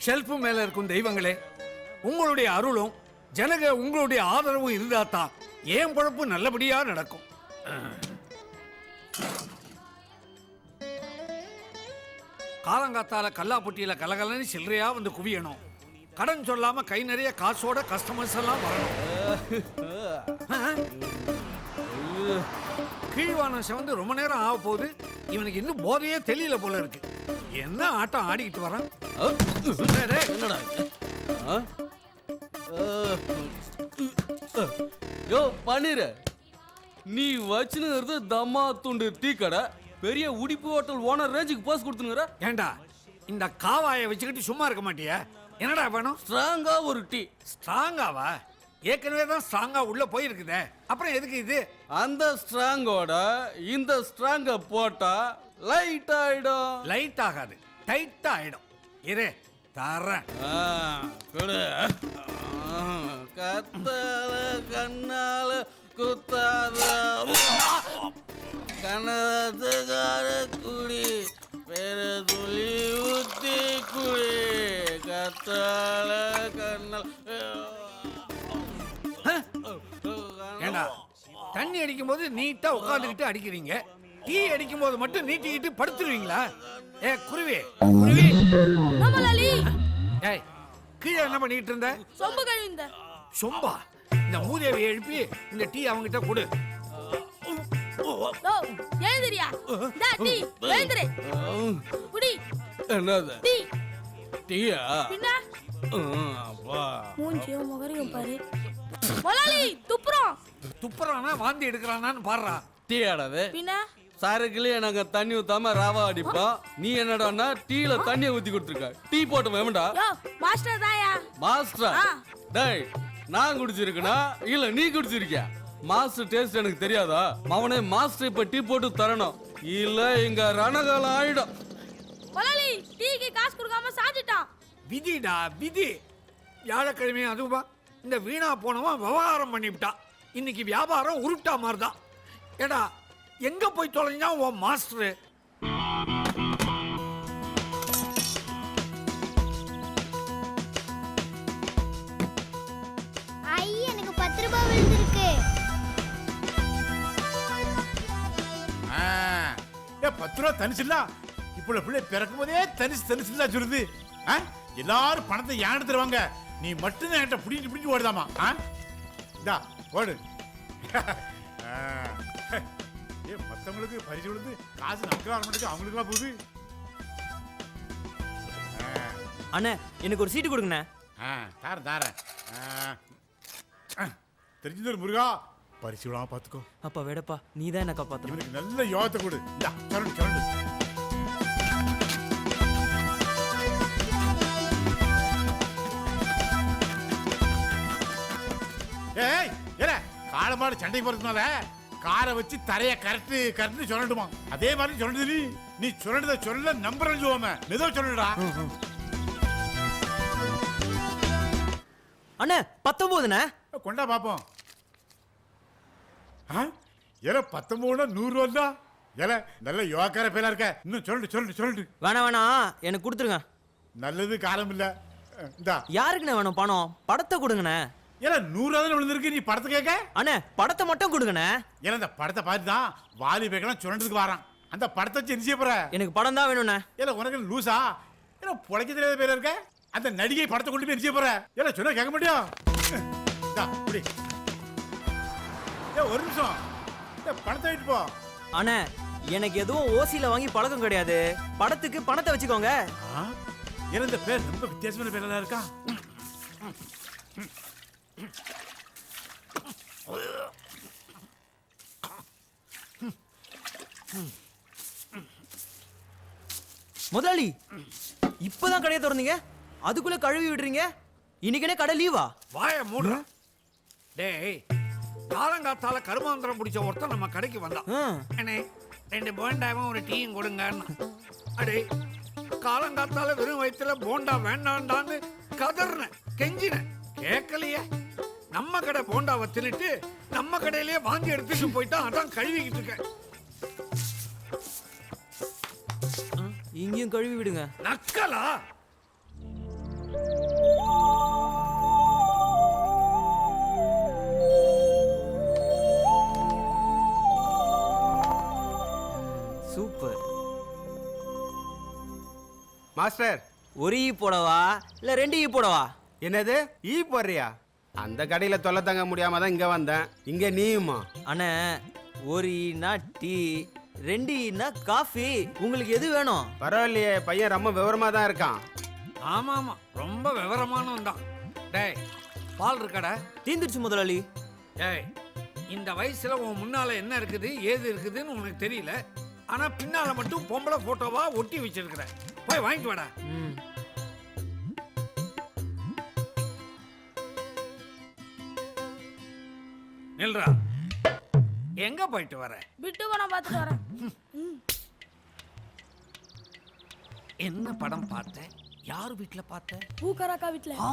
Shelf மேல இருக்கும் தெய்வங்களே, உங்களுடைய அருளும் ஜனக உங்களுடைய ஆதரவும் இருந்தாதான் ஏன் பொழப்பு நல்லபடியா நடக்கும். காலங்காத்தால கல்லாப்பட்டியில கலகலன்னு சில்லறையா வந்து குவியணும். கடன் சொல்லாம கை நிறைய காசோட கஸ்டமர்ஸ் எல்லாம் வரணும். கீழ்வானம் செவந்து ரொம்ப நேரம் ஆக போகுது. இவனுக்கு இன்னும் போதையே தெரியல போல இருக்கு. என்ன ஆட்டம் ஆடிக்கிட்டு வரான். யோ பன்னீர, நீ வச்சுன்னு தம்மா துண்டு டீ கடை பெரிய உடிப்பு ஹோட்டல் ஓனர் ரேஞ்சுக்கு போஸ் கொடுத்துனுற. ஏண்டா இந்த காவாயை வச்சுக்கிட்டு சும்மா இருக்க மாட்டியா? என்னடா வேணும்? ஸ்ட்ராங்கா ஒரு டீ. ஸ்ட்ராங்காவா? ஏற்கனவே தான் ஸ்ட்ராங்கா உள்ள போயிருக்குதே, அப்புறம் எதுக்கு இது? அந்த ஸ்ட்ராங்கோட இந்த ஸ்ட்ராங்க போட்டா லைட் ஆயிடும். லைட் ஆகாது, டைட் ஆயிடும். இரு தரேன். கத்தால கண்ணால குத்தாத கனகார குடி பேர துளி ஊத்தி குடி கத்தால கண்ணால். ஏண்டா தண்ணி அடிக்கும் போது நீட்டா உட்காந்துக்கிட்டு அடிக்கிறீங்க, டீ அடிக்கும் போது மட்டும் நீட்டிக்கிட்டு படுத்துருவீங்களா? ஏ குருவி குருவி, ஏய் கீழே என்ன பண்ணிட்டு இருந்த? சொம்பு கழுவிந்த. சொம்பா? இந்த மூதேவியை எழுப்பி இந்த டீ அவங்கிட்ட கொடு. எழுந்திரியா? டா டீ எழுந்திரு. குடி. என்னது? டீ. டீயா? பின்ன அப்பா மூஞ்சியும் முகரையும் பாரு. மொலாலி துப்புறோம். துப்புறானா வாந்தி எடுக்கிறானான்னு பாடுறா. டீ ஆடாது. பின்ன சரக்குலயே நாங்க தண்ணி ஊத்தாம ராவா அடிப்போம். நீ என்னடான்னா டீல தண்ணியை ஊத்தி கொடுத்துருக்க. டீ போட்டு வேண்டா? யோ மாஸ்டர் தாயா. மாஸ்டரா? டேய் நான் குடிச்சிருக்கனா இல்ல நீ குடிச்சிருக்கியா? மாஸ்டர் டேஸ்ட் எனக்கு தெரியாதா? அவனே மாஸ்டர் இப்ப டீ போட்டு தரணும், இல்ல இங்க ரணகாலம் ஆயிடும். மொலாலி டீக்கு காசு கொடுக்காம சாஞ்சிட்டான். விதிடா விதி. வியாழக்கிழமையும் அதுவா இந்த வீணா போனவன் விவகாரம் பண்ணிவிட்டான். இன்னைக்கு வியாபாரம் உருட்டா மாதிரிதான். ஏடா எங்க போய் தொலைஞ்சா உன் மாஸ்டரு? எனக்கு 10 ரூபாய் விழுந்திருக்கு. 10 ரூபா தனிச்சுல இப்போ பிள்ளை பிறக்கும் போதே தனிச்சுல சொல்லுது. எல்லாரும் பணத்தை ஏன் எடுத்துருவாங்க, நீ மட்டும்தான் என்கிட்ட பிடிட்டு ஓடுதாமா? இந்தா ஓடு. மற்றவங்களுக்கு பரிசு விழுந்து காசு நமக்கு வர மாட்டேங்குது, அவங்களுக்குலாம் போகுது. அண்ணே எனக்கு ஒரு சீட்டு கொடுங்கண்ணே. தாரேன். தெரிஞ்சது முருகா, பரிசு விடாம பார்த்துக்கோ. அப்பா வேடப்பா, நீ தான் என்ன காப்பாத்தணும். இவனுக்கு நல்ல யோகத்தை கொடு. சொல்லு. ஏய் ஏல காலமாடு சண்டைக்கு போறதுனால காரை வச்சு தரைய கரெக்ட் சொல்லணுமா? அதே மாதிரி சொல்லுது. நீ சொல்றத சொல்ல நம்புறேன்னு சொல்லுவாம மெதுவா சொல்லுடா. அண்ணே 19ண்ணே. கொண்டா பாப்போம். ஏல 19 100 ரூபா. ஏல நல்ல யோகார பேரா இருக்க. இன்னும் சொல்லு. வேணாம் எனக்கு கொடுத்துருங்க. நல்லது காலம் இல்ல. இந்தா. யாருக்குண்ணே வேணும் பணம்? படத்தை கொடுங்கண்ணே. ஏல 100 ரூபா விழுந்திருக்கு, நீ படத்தை கேட்க? அண்ணே படத்தை மட்டும் கொடுங்கண்ணே. ஏல இந்த படத்தை பார்த்து தான் வாலி பேக்கலாம் சொல்றதுக்கு வரான். அந்த படத்தை வச்சு என்ன செய்ய போற? எனக்கு படம் தான் வேணும்ண்ணே. ஏல உனக்கு லூசா? ஏல பொழைக்க தெரியாத பேரா இருக்க. அந்த நடிகை படத்தை கொண்டு போய் என்ன செய்ய போற? ஏல சொன்னா கேட்க மாட்டியா? இந்தா புடி. ஒரு நிமிஷம், பணத்தை விட்டு போ. அண்ணே எனக்கு எதுவும் ஓசில வாங்கி பழக்கம் கிடையாது. படத்துக்கு பணத்தை வச்சுக்கோங்க. இந்த பேர் ரொம்ப வித்தியாசமான பேரா இருக்கா? முதலாளி இப்பதான் கடையை திறந்தீங்க, அதுக்குள்ள கழுவி விடுறீங்க. இன்னைக்கு என்ன கடை லீவா? வாய மூடுற. டேய் காலங்காத்தால கருமாந்திரம் பிடிச்ச ஒருத்தன் நம்ம கடைக்கு வந்தான். அண்ணே 2 போண்டாவும் ஒரு டீயும் கொடுங்கன்னு. அடே காலங்காத்தால வெறும் வயிற்றுல போண்டா வேண்டாண்டான்னு கதறின கெஞ்சின, கேட்கலையே. நம்ம கடை போண்டாவை தின்னுட்டு நம்ம கடையிலேயே வாங்கி எடுத்துட்டு போயிட்டான். அதான் கழுவிக்கிட்டு இருக்கேன். இங்கேயும் கழுவி விடுங்க. நக்கலா? சூப்பர். மாஸ்டர், ஒரு ஈ போடவா இல்ல 2 ஈ போடவா? என்னது ஈ போடுறியா? அந்த கடையில தொல்லை தங்க முடியாம தான் இங்க வந்தேன். இங்க நீயுமா? அண்ணே, ஒரு ஈனா டீ, 2 ஈனா காஃபி. உங்களுக்கு எது வேணும்? பரவாயில்லையே, பையன் ரொம்ப விவரமா தான் இருக்கான். ஆமா ஆமா, ரொம்ப விவரமானவன் தான். டேய், பால் இருக்காடா? தீந்துருச்சு முதலாளி. டேய், இந்த வயசுல உன் முன்னால என்ன இருக்குது ஏது இருக்குதுன்னு உனக்கு தெரியல. ஆனா பின்னால மட்டும் பொம்பளை போட்டோவா ஒட்டி வச்சிருக்கிற. போய் வாங்கிட்டு வாடா. ம். நில்றா. எங்க போயிட்டு வர? விட்டு போன பார்த்துட்டு வரேன். என்ன படம் பார்த்த? யார் வீட்ல பார்த்த? பூக்கராக்கா வீட்டுல. ஆ,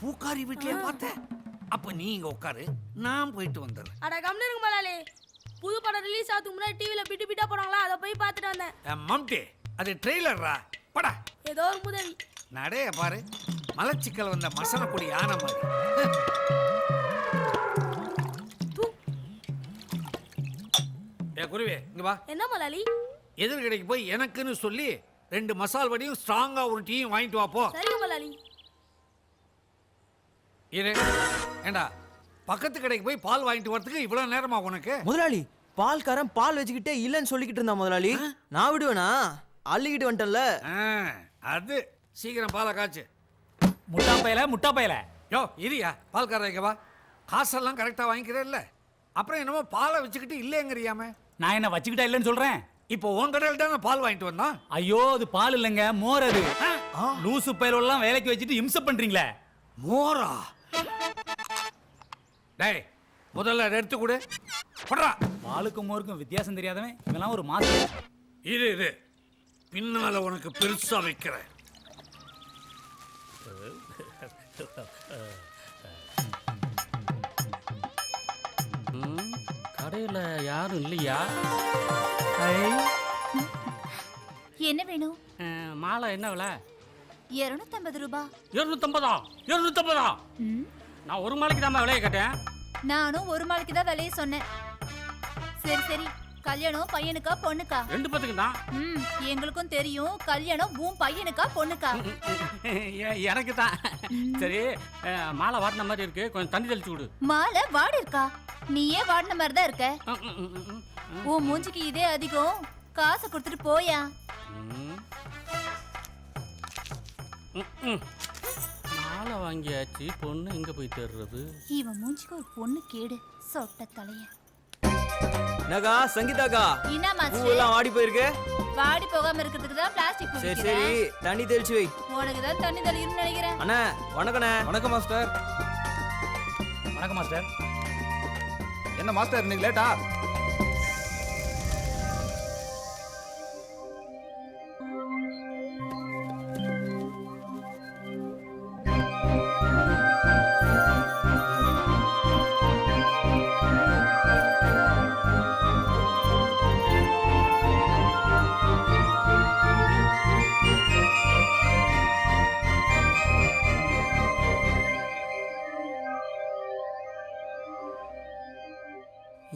பூக்காரி வீட்லயே பார்த்த. அப்ப நீ இங்க உட்காரு, நான் போயிட்டு வந்துடுறேன். அட கம்னு இருங்க முதலாளி. புது படம் ரிலீஸ் ஆகிறதுக்கு முன்னாடி டிவில பிட்டு பிட்டா போனாங்களா, அதை போய் பார்த்துட்டு வந்தேன். மம்டி, அது ட்ரெய்லர்ரா. படா. ஏதோ ஒரு உதவி. நடைய பாரு, மலச்சிக்கல் வந்த மசனக்குடி யானை மாதிரி. ஏ குருவே, இங்க வா. என்ன முதலாளி? எதிர்கடைக்கு போய் எனக்குன்னு சொல்லி 2 மசால் வடையும் ஸ்ட்ராங்கா ஒரு டீயும் வாங்கிட்டு வா போ. சரிங்க முதலாளி. இரு. ஏண்டா, பக்கத்து கடைக்கு போய் பால் வாங்கிட்டு வரதுக்கு இவ்வளவு நேரமா உனக்கு? முதலாளி, பால்காரன் பால் வச்சுக்கிட்டே இல்லைன்னு சொல்லிக்கிட்டு இருந்தா முதலாளி. நான் விடுவேனா? அள்ளிக்கிட்டு வந்துட்டேன்ல. ஆ, அது சீக்கிரம் பாலை காய்ச்சு. முட்டா பயல. யோ இரியா, பால்காரன் இங்க வா. காசெல்லாம் கரெக்டா வாங்கிக்கிறேல்ல, அப்புறம் என்னமோ பாலை வச்சுக்கிட்டு இல்லைங்கிறியாமே. நான் என்ன வச்சுக்கிட்டா இல்லைன்னு சொல்றேன். இப்போ உன் கடையில் தானே பால் வாங்கிட்டு வந்தான். ஐயோ, அது பால் இல்லைங்க, மோர். அது லூசு பயிரெல்லாம் வேலைக்கு வச்சுட்டு இம்சை பண்றீங்களே. மோரா? டேய், முதல்ல அதை எடுத்து கொடு. போடுறா. பாலுக்கும் மோருக்கும் வித்தியாசம் தெரியாதவன் இவெல்லாம் ஒரு மாசம். இரு, பின்னால உனக்கு பெருசா வைக்கிறேன். கடையில் யாரும் இல்லையா? என்ன வேணும்? மாலை என்ன விலை? 250 ரூபாய். 250? நான் ஒரு மாலைக்கு தான் விலையை கேட்டேன். நானும் ஒரு மாலைக்கு தான் விலையை சொன்னேன். சரி, கல்யாணம் பையனுக்கா பொண்ணுக்கா? 2 பேத்துக்கு தான். எங்களுக்கும் தெரியும், கல்யாணம் உன் பையனுக்கா பொண்ணுக்கா? எனக்கு தான். சரி, மாலை வாட்டின மாதிரி இருக்கு, கொஞ்சம் தண்ணி தெளிச்சு விடு. மாலை வாடி இருக்கா? நீயே வாடின மாதிரி தான் இருக்க. உன் மூஞ்சிக்கு இதே அதிகம். காசை கொடுத்துட்டு போயா. மாலை வாங்கியாச்சு, பொண்ணு எங்க போய் தேடுறது? இவன் மூஞ்சிக்கு ஒரு பொண்ணு கேடு. சொட்ட தலைய. நகா, சங்கீதாக்கா, என்ன மாஸ்டர்? பூவெல்லாம் வாடி போயிருக்கு. வாடி போகாம இருக்கிறதுக்கு தான் பிளாஸ்டிக் சரி குடிக்கிறேன். தண்ணி தெளிச்சு வை. உனக்கு தான் தண்ணி தெளிக்கணும்னு நினைக்கிறேன். அண்ணா வணக்கண்ணே. வணக்கம் மாஸ்டர். வணக்கம் மாஸ்டர். என்ன மாஸ்டர் இன்னைக்கு லேட்டா?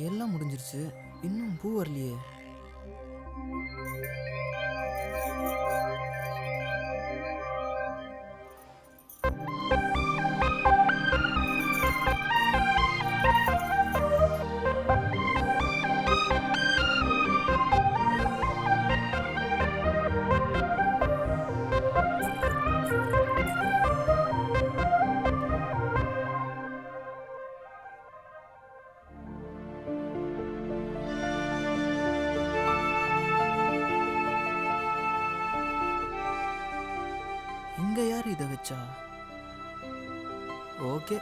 எல்லாம் முடிஞ்சிருச்சு, இன்னும் பூ வரலையே. இங்க யார் இதை வச்சா? ஓகே.